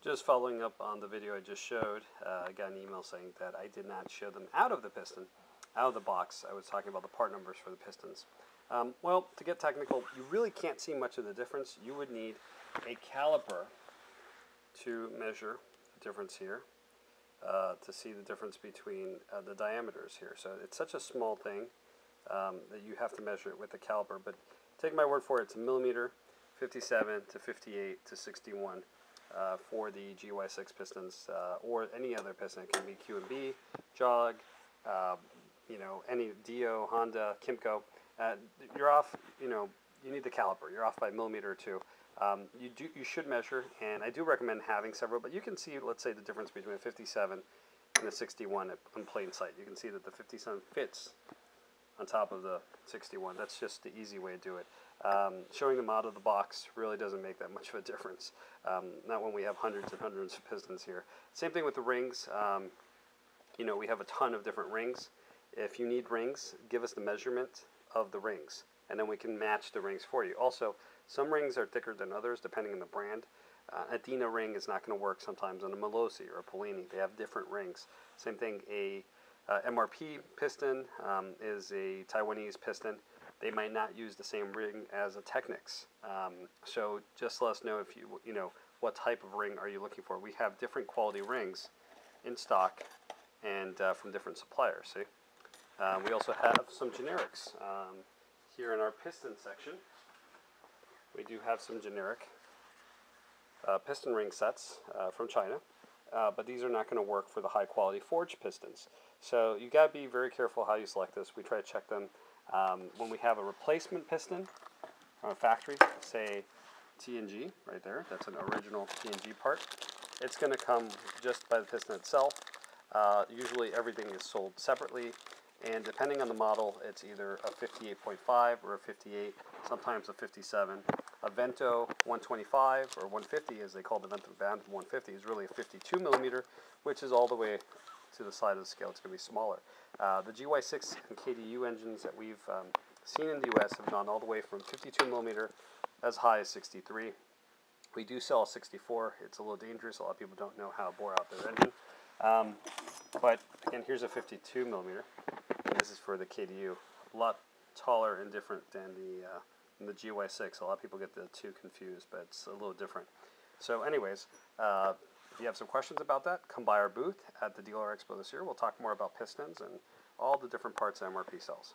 Just following up on the video I just showed, I got an email saying that I did not show them out of the piston, out of the box. I was talking about the part numbers for the pistons. Well, to get technical, you really can't see much of the difference. You would need a caliper to measure the difference here, to see the difference between the diameters here. So it's such a small thing that you have to measure it with a caliper. But take my word for it, it's a millimeter, 57 to 58 to 61. For the GY6 pistons or any other piston. It can be Q&B, Jog, any Dio, Honda, Kimco. You're off, you need the caliper. You're off by a millimeter or two. You should measure, and I do recommend having several, but you can see, let's say, the difference between a 57 and a 61 on plain sight. You can see that the 57 fits on top of the 61. That's just the easy way to do it. Showing them out of the box really doesn't make that much of a difference. Not when we have hundreds and hundreds of pistons here. Same thing with the rings. We have a ton of different rings. If you need rings, give us the measurement of the rings, and then we can match the rings for you. Also, some rings are thicker than others depending on the brand. A Dina ring is not going to work sometimes on a Melosi or a Polini. They have different rings. Same thing, a MRP piston is a Taiwanese piston. They might not use the same ring as a Technics. So just let us know if what type of ring are you looking for. We have different quality rings in stock and from different suppliers. See, we also have some generics here in our piston section. We do have some generic piston ring sets from China, but these are not going to work for the high quality forged pistons. So you got to be very careful how you select this. We try to check them. When we have a replacement piston from a factory, say TNG right there, that's an original TNG part, it's going to come just by the piston itself. Usually everything is sold separately, and depending on the model, it's either a 58.5 or a 58, sometimes a 57. A Vento 125 or 150, as they call the Vento Band 150, is really a 52 millimeter, which is all the way to the side of the scale. It's going to be smaller. The GY6 and KDU engines that we've seen in the US have gone all the way from 52 millimeter as high as 63. We do sell a 64. It's a little dangerous. A lot of people don't know how to bore out their engine. But again, here's a 52 millimeter. And this is for the KDU. A lot taller and different than the GY6. A lot of people get the two confused, but it's a little different. So anyways, if you have some questions about that, come by our booth at the Dealer Expo this year. We'll talk more about pistons and all the different parts that MRP sells.